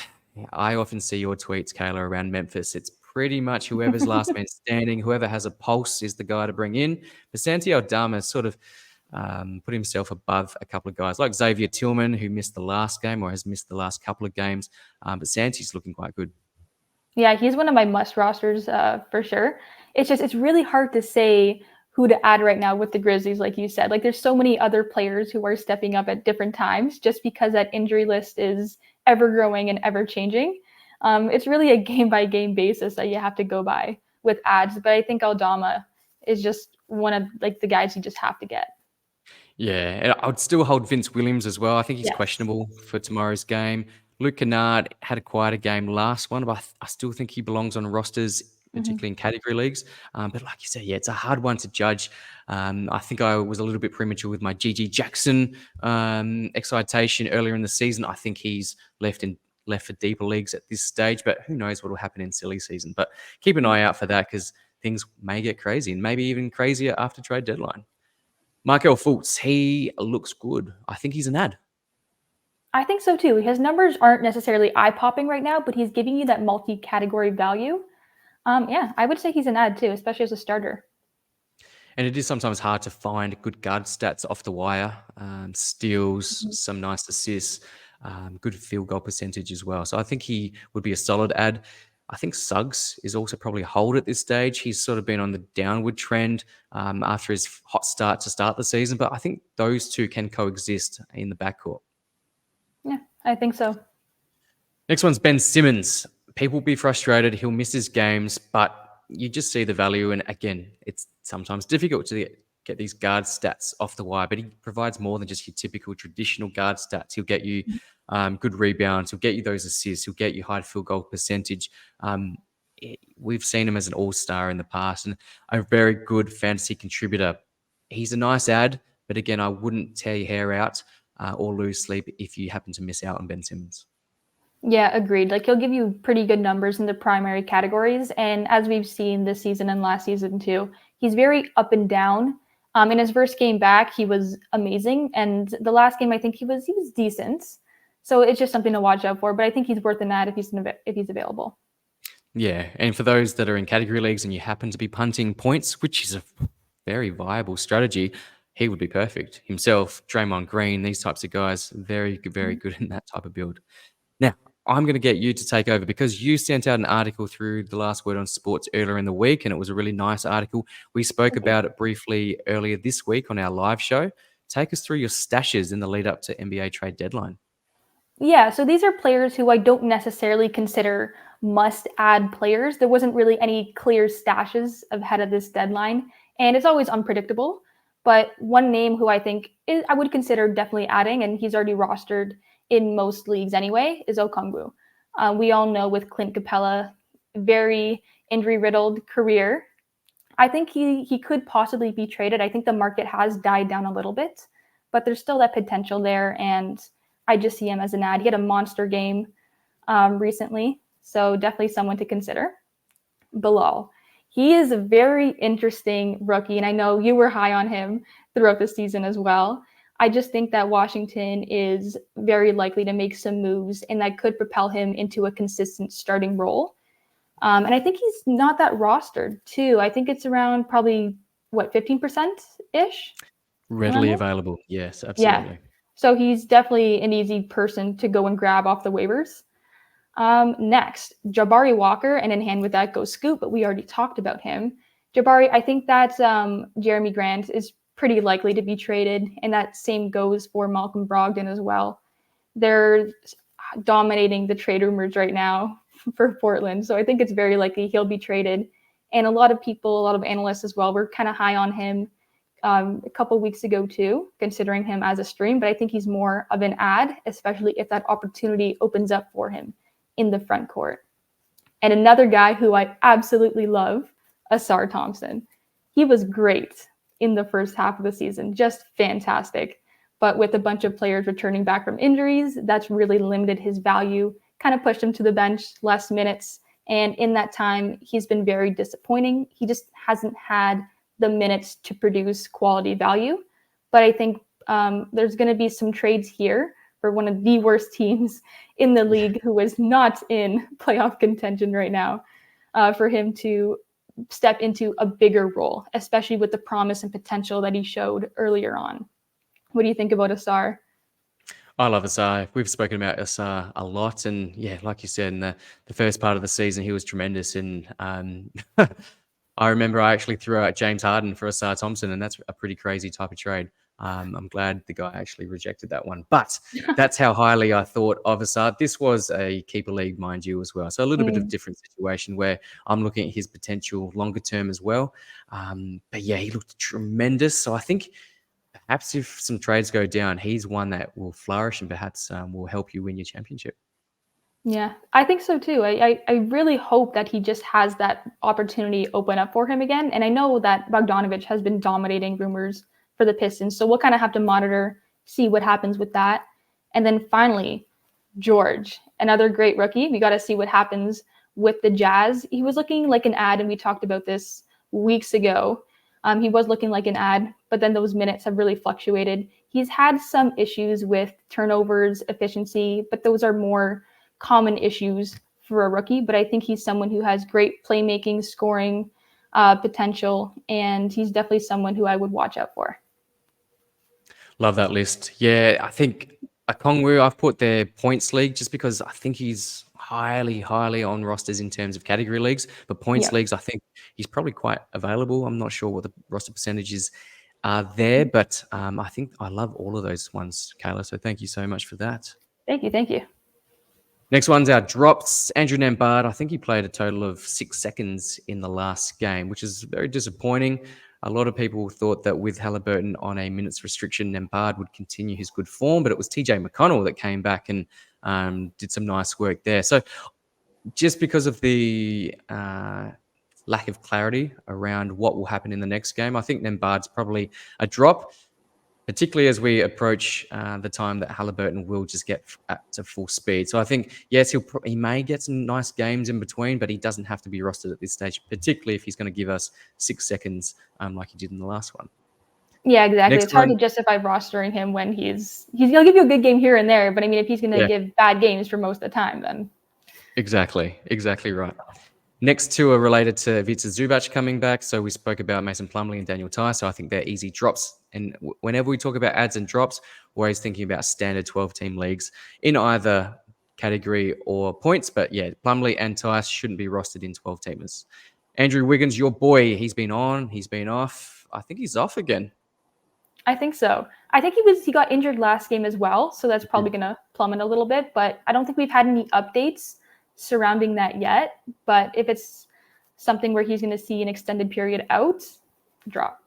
I often see your tweets, Kayla, around Memphis. It's pretty much whoever's last man standing, whoever has a pulse is the guy to bring in. But Santi Aldama sort of put himself above a couple of guys like Xavier Tillman, who missed the last game or has missed the last couple of games. But Santi's looking quite good. Yeah, he's one of my must rosters for sure. It's really hard to say who to add right now with the Grizzlies, like you said. Like there's so many other players who are stepping up at different times just because that injury list is ever growing and ever changing. It's really a game by game basis that you have to go by with ads. But I think Aldama is just one of like the guys you just have to get. Yeah, and I would still hold Vince Williams as well. I think he's Yes. questionable for tomorrow's game. Luke Kennard had a quieter game last one, but I still think he belongs on rosters, Mm-hmm. particularly in category leagues. But like you said, yeah, it's a hard one to judge. I think I was a little bit premature with my GG Jackson excitation earlier in the season. I think he's left for deeper leagues at this stage, but who knows what will happen in silly season. But keep an eye out for that because things may get crazy and maybe even crazier after trade deadline. Markel Fultz, he looks good. I think he's an ad. I think so too. His numbers aren't necessarily eye popping right now, but he's giving you that multi category value. Yeah, I would say he's an ad too, especially as a starter. And it is sometimes hard to find good guard stats off the wire. Steals, Mhm. some nice assists, good field goal percentage as well. So I think he would be a solid ad. I think Suggs is also probably a hold at this stage. He's sort of been on the downward trend after his hot start to start the season, but I think those two can coexist in the backcourt. Yeah, I think so. Next one's Ben Simmons. People will be frustrated. He'll miss his games, but you just see the value. And again, it's sometimes difficult to get these guard stats off the wire, but he provides more than just your typical traditional guard stats. He'll get you good rebounds. He'll get you those assists. He'll get you high field goal percentage. We've seen him as an all-star in the past and a very good fantasy contributor. He's a nice ad, but again, I wouldn't tear your hair out or lose sleep if you happen to miss out on Ben Simmons. Yeah, agreed. Like he'll give you pretty good numbers in the primary categories. And as we've seen this season and last season too, he's very up and down. In his first game back, he was amazing. And the last game, I think he was decent. So it's just something to watch out for. But I think he's worth an ad if he's available. Yeah, and for those that are in category leagues and you happen to be punting points, which is a very viable strategy, he would be perfect. Himself, Draymond Green, these types of guys, very Mhm. good in that type of build. Now, I'm going to get you to take over because you sent out an article through the Last Word on Sports earlier in the week, and it was a really nice article. We spoke Okay. about it briefly earlier this week on our live show. Take us through your stashes in the lead up to NBA trade deadline. Yeah, so these are players who I don't necessarily consider must-add players. There wasn't really any clear stashes ahead of this deadline, and it's always unpredictable. But one name who I would consider definitely adding, and he's already rostered in most leagues anyway, is Okongwu. We all know with Clint Capella, very injury-riddled career. I think he could possibly be traded. I think the market has died down a little bit, but there's still that potential there, and I just see him as an ad. He had a monster game recently, so definitely someone to consider. Bilal. He is a very interesting rookie, and I know you were high on him throughout the season as well. I just think that Washington is very likely to make some moves, and that could propel him into a consistent starting role. And I think he's not that rostered too. I think it's around probably what 15% ish around Readily there. available. Yes, Yeah. absolutely. So he's definitely an easy person to go and grab off the waivers. Next, Jabari Walker, and in hand with that goes Scoop, but we already talked about him. Jabari, I think that Jeremy Grant is pretty likely to be traded, and that same goes for Malcolm Brogdon as well. They're dominating the trade rumors right now for Portland, so I think it's very likely he'll be traded. And a lot of people, a lot of analysts as well, were kind of high on him a couple weeks ago too, considering him as a stream. But I think he's more of an ad, especially if that opportunity opens up for him in the front court. And another guy who I absolutely love, Asar Thompson. He was great in the first half of the season, just fantastic. But with a bunch of players returning back from injuries, that's really limited his value, kind of pushed him to the bench, less minutes. And in that time, he's been very disappointing. He just hasn't had the minutes to produce quality value. But I think there's going to be some trades here for one of the worst teams in the Yeah. league who is not in playoff contention right now. for him to step into a bigger role, especially with the promise and potential that he showed earlier on. What do you think about Asar? I love Asar. We've spoken about Asar a lot, and yeah, like you said, in the first part of the season, he was tremendous. And I remember I actually threw out James Harden for Asar Thompson, and that's a pretty crazy type of trade. I'm glad the guy actually rejected that one, but that's how highly I thought of Asar. This was a keeper league, mind you, as well, so a little bit of different situation where I'm looking at his potential longer term as well. But yeah, he looked tremendous. So I think perhaps if some trades go down, he's one that will flourish and perhaps will help you win your championship. Yeah, I think so too. I really hope that he just has that opportunity open up for him again. And I know that Bogdanovich has been dominating rumors for the Pistons, so we'll kind of have to monitor, see what happens with that. And then finally, George, another great rookie. We got to see what happens with the Jazz. He was looking like an ad, and we talked about this weeks ago. He was looking like an ad, but then those minutes have really fluctuated. He's had some issues with turnovers, efficiency, but those are more common issues for a rookie. But I think he's someone who has great playmaking, scoring potential, and he's definitely someone who I would watch out for. Love that list. Yeah, I think Okongwu, I've put their points league just because I think he's highly, highly on rosters in terms of category leagues. But points Yeah. leagues, I think he's probably quite available. I'm not sure what the roster percentages are there, but I think I love all of those ones, Kayla. So thank you so much for that. Thank you. Thank you. Next one's our drops. Andrew Nembhard, I think he played a total of 6 seconds in the last game, which is very disappointing. A lot of people thought that with Halliburton on a minutes restriction, Nembhard would continue his good form, but it was TJ McConnell that came back and did some nice work there. So just because of the lack of clarity around what will happen in the next game, I think Nembhard's probably a drop, particularly as we approach the time that Halliburton will just get to full speed. So I think, yes, he may get some nice games in between, but he doesn't have to be rostered at this stage, particularly if he's going to give us 6 seconds like he did in the last one. Yeah, exactly. Next It's hard one. to justify rostering him when he's gonna give you a good game here and there, but I mean, if he's gonna Yeah, give bad games for most of the time, then exactly right. Next two are related to Ivica Zubac coming back. So we spoke about Mason Plumlee and Daniel Tice. So I think they're easy drops. And whenever we talk about adds and drops, we're always thinking about standard 12-team leagues in either category or points. But yeah, Plumlee and Tice shouldn't be rostered in 12-teamers. Andrew Wiggins, your boy, he's been on, he's been off. I think he's off again. I think so. I think he got injured last game as well, so that's probably gonna plummet a little bit. But I don't think we've had any updates surrounding that yet. But if it's something where he's gonna see an extended period out, drop.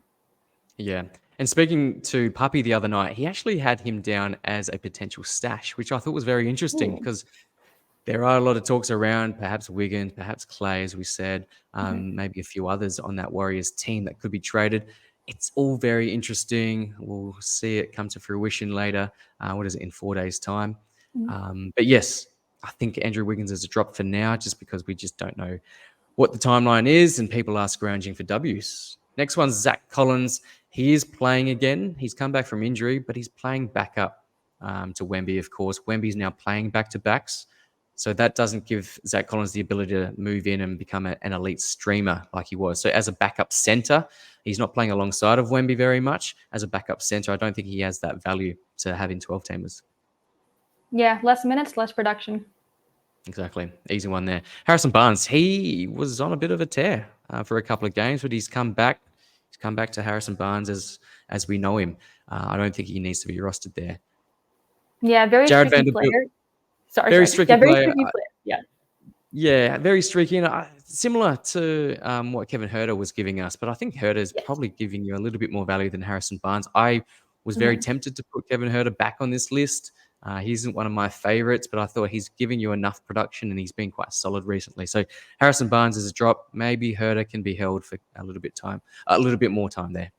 Yeah. And speaking to Puppy the other night, he actually had him down as a potential stash, which I thought was very interesting Ooh. because there are a lot of talks around perhaps Wiggins, perhaps Clay, as we said, Mhm. maybe a few others on that Warriors team that could be traded. It's all very interesting. We'll see it come to fruition later. What is it, in 4 days' time? Mhm. But yes, I think Andrew Wiggins is a drop for now just because we just don't know what the timeline is and people are scrounging for W's. Next one's Zach Collins. He is playing again. He's come back from injury, but he's playing back up to Wemby, of course. Wemby's now playing back-to-backs. So that doesn't give Zach Collins the ability to move in and become an elite streamer like he was. So as a backup center, he's not playing alongside of Wemby very much. As a backup center, I don't think he has that value to have in 12-teamers. Yeah, less minutes, less production. Exactly. Easy one there. Harrison Barnes, he was on a bit of a tear for a couple of games, but he's come back. He's come back to Harrison Barnes as we know him. I don't think he needs to be rostered there. Yeah, very Jared streaky Vanderbilt, player. Sorry, very sorry. streaky Yeah, very player. streaky player. Yeah. Yeah, very streaky. And similar to what Kevin Herter was giving us, but I think Herter is Yes. probably giving you a little bit more value than Harrison Barnes. I was very Mhm. tempted to put Kevin Herter back on this list. He isn't one of my favorites, but I thought he's giving you enough production and he's been quite solid recently. So Harrison Barnes is a drop. Maybe Herter can be held for a little bit more time there.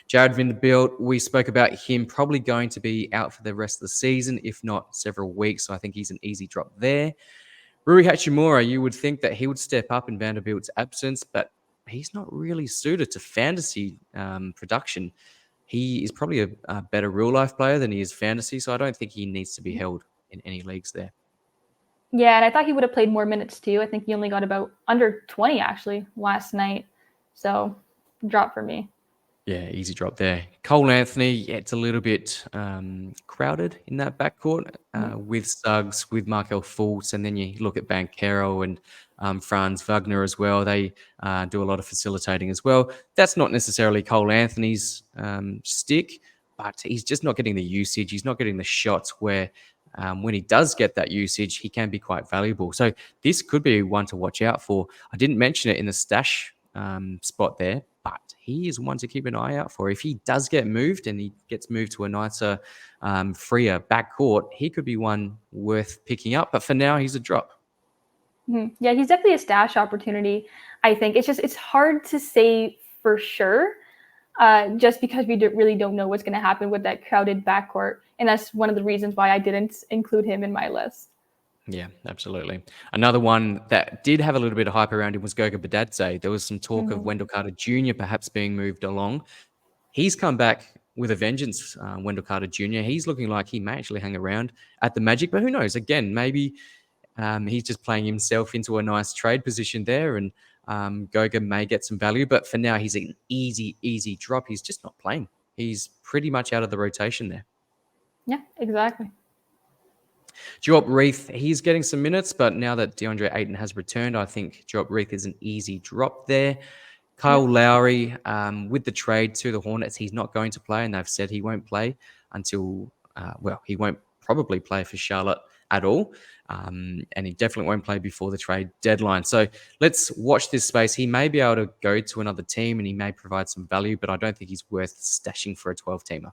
Jared Vanderbilt, we spoke about him probably going to be out for the rest of the season, if not several weeks. So I think he's an easy drop there. Rui Hachimura, you would think that he would step up in Vanderbilt's absence, but he's not really suited to fantasy production. He is probably a better real life player than he is fantasy, so I don't think he needs to be held in any leagues there. Yeah, and I thought he would have played more minutes too. I think he only got about under 20 actually last night. So, drop for me. Yeah, easy drop there. Cole Anthony, yeah, it's a little bit crowded in that backcourt Mhm. with Suggs, with Markel Fultz, and then you look at Bankero and Franz Wagner as well. They do a lot of facilitating as well. That's not necessarily Cole Anthony's stick, but he's just not getting the usage. He's not getting the shots where when he does get that usage, he can be quite valuable. So this could be one to watch out for. I didn't mention it in the stash spot there, but he is one to keep an eye out for. If he does get moved and he gets moved to a nicer, freer backcourt, he could be one worth picking up. But for now, he's a drop. Yeah, he's definitely a stash opportunity. I think it's hard to say for sure, just because we really don't know what's going to happen with that crowded backcourt, and that's one of the reasons why I didn't include him in my list. Yeah, absolutely. Another one that did have a little bit of hype around him was Goga Badadze. There was some talk of Mhm. Wendell Carter Jr. perhaps being moved along. He's come back with a vengeance, Wendell Carter Jr. He's looking like he may actually hang around at the Magic, but who knows? Again, maybe he's just playing himself into a nice trade position there, and Goga may get some value. But for now, he's an easy drop. He's just not playing. He's pretty much out of the rotation there. Yeah, exactly. Job Reith, he's getting some minutes, but now that DeAndre Ayton has returned, I think Job Reith is an easy drop there. Yep. Kyle Lowry, with the trade to the Hornets, he's not going to play, and they've said he won't play until, he won't probably play for Charlotte at all. And he definitely won't play before the trade deadline. So let's watch this space. He may be able to go to another team and he may provide some value, but I don't think he's worth stashing for a 12-teamer.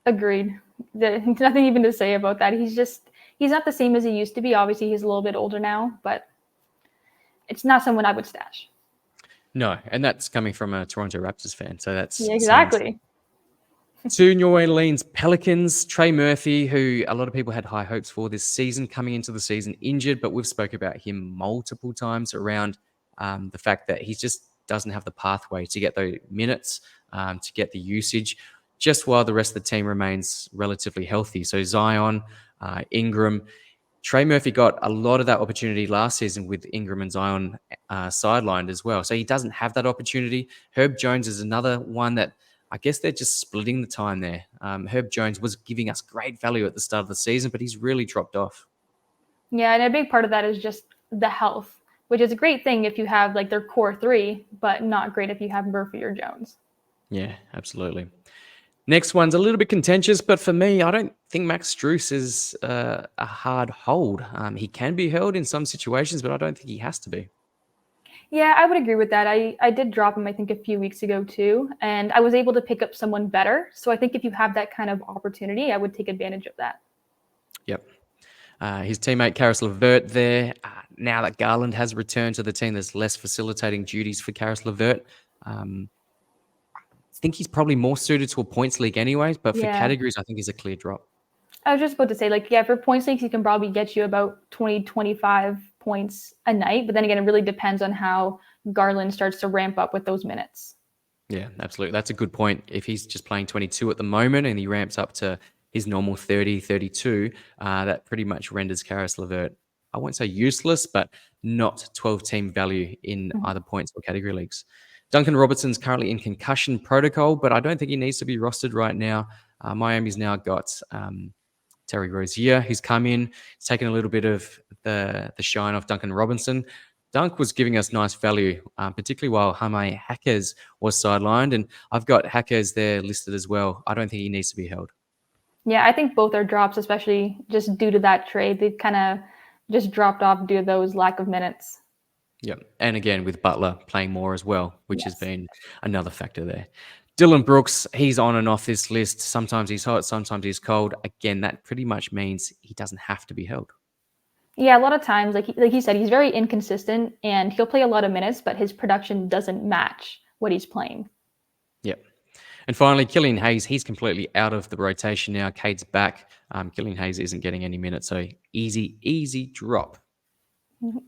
Agreed. Nothing even to say about that. He's not the same as he used to be. Obviously, he's a little bit older now, but it's not someone I would stash. No, and that's coming from a Toronto Raptors fan, so that's Yeah, saying something. exactly. To New Orleans Pelicans, Trey Murphy, who a lot of people had high hopes for this season, coming into the season injured, but we've spoke about him multiple times around the fact that he just doesn't have the pathway to get the minutes, to get the usage, just while the rest of the team remains relatively healthy. So Zion, Ingram, Trey Murphy got a lot of that opportunity last season with Ingram and Zion sidelined as well. So he doesn't have that opportunity. Herb Jones is another one that I guess they're just splitting the time there. Herb Jones was giving us great value at the start of the season, but he's really dropped off. Yeah, and a big part of that is just the health, which is a great thing if you have like their core three, but not great if you have Murphy or Jones. Yeah, absolutely. Next one's a little bit contentious, but for me, I don't think Max Strus is a hard hold. He can be held in some situations, but I don't think he has to be. Yeah, I would agree with that. I did drop him, I think, a few weeks ago too, and I was able to pick up someone better. So I think if you have that kind of opportunity, I would take advantage of that. Yep. His teammate Karis LeVert there. Now that Garland has returned to the team, there's less facilitating duties for Karis LeVert. I think he's probably more suited to a points league anyways, but for Yeah. categories, I think he's a clear drop. I was just about to say, like, yeah, for points leagues, he can probably get you about 20, 25 points a night. But then again, it really depends on how Garland starts to ramp up with those minutes. Yeah, absolutely. That's a good point. If he's just playing 22 at the moment and he ramps up to his normal 30, 32, that pretty much renders Karis LeVert, I won't say useless, but not 12-team value in Mhm. either points or category leagues. Duncan Robertson's currently in concussion protocol, but I don't think he needs to be rostered right now. Miami's now got Terry Rozier, who's come in. He's taken a little bit of the shine off Duncan Robinson. Dunk was giving us nice value, particularly while Jaime Hackers was sidelined. And I've got Hackers there listed as well. I don't think he needs to be held. Yeah, I think both are drops, especially just due to that trade. They've kind of just dropped off due to those lack of minutes. Yep. And again, with Butler playing more as well, which has Yes. been another factor there. Dylan Brooks, he's on and off this list. Sometimes he's hot, sometimes he's cold. Again, that pretty much means he doesn't have to be held. Yeah, a lot of times, like he said, he's very inconsistent and he'll play a lot of minutes, but his production doesn't match what he's playing. Yep. And finally, Killian Hayes, he's completely out of the rotation now. Cade's back. Killian Hayes isn't getting any minutes, so easy drop. Mhm.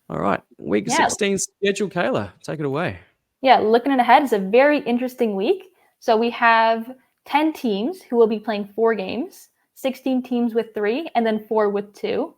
All right, week Yeah, 16 schedule, Kayla. Take it away. yeah. Looking ahead, it's a very interesting week. So we have 10 teams who will be playing 4 games, 16 teams with 3, and then 4 with 2.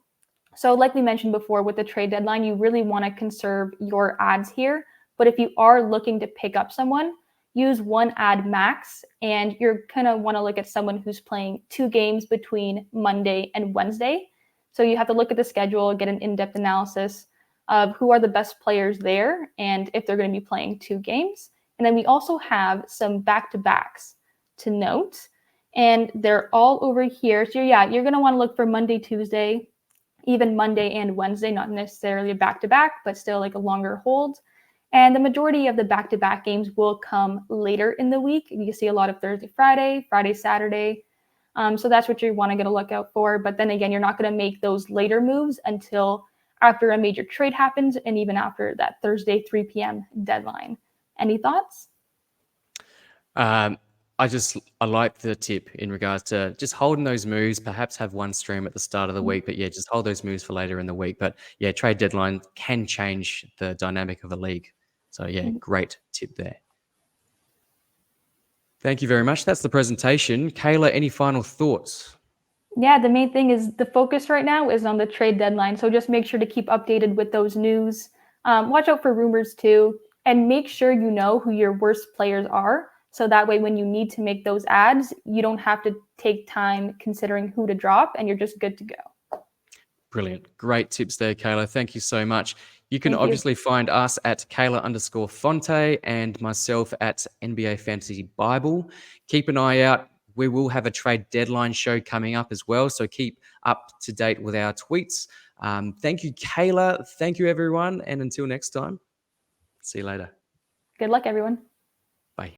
So, like we mentioned before, with the trade deadline, you really want to conserve your ads here. But if you are looking to pick up someone, use one ad max, and you're going to want to look at someone who's playing 2 games between Monday and Wednesday. So, you have to look at the schedule, get an in depth analysis of who are the best players there and if they're going to be playing 2 games. And then we also have some back to backs to note, and they're all over here. So, yeah, you're going to want to look for Monday, Tuesday, even Monday and Wednesday, not necessarily a back to back, but still like a longer hold. And the majority of the back to back games will come later in the week. You see a lot of Thursday, Friday, Friday, Saturday. So that's what you want to get a look out for. But then again, you're not going to make those later moves until after a major trade happens and even after that Thursday 3 p.m. deadline. Any thoughts? Um, I like the tip in regards to just holding those moves, perhaps have one stream at the start of the week, but yeah, just hold those moves for later in the week. But yeah, trade deadline can change the dynamic of a league. So yeah, great tip there. Thank you very much. That's the presentation. Kayla, any final thoughts? Yeah, the main thing is the focus right now is on the trade deadline. So just make sure to keep updated with those news. Watch out for rumors too, and make sure you know who your worst players are. So that way, when you need to make those ads, you don't have to take time considering who to drop, and you're just good to go. Brilliant. Great tips there, Kayla. Thank you so much. You can Thank you. obviously find us at Kayla_Fonte and myself at NBA Fantasy Bible. Keep an eye out. We will have a trade deadline show coming up as well. So keep up to date with our tweets. Thank you, Kayla. Thank you, everyone. And until next time, see you later. Good luck, everyone.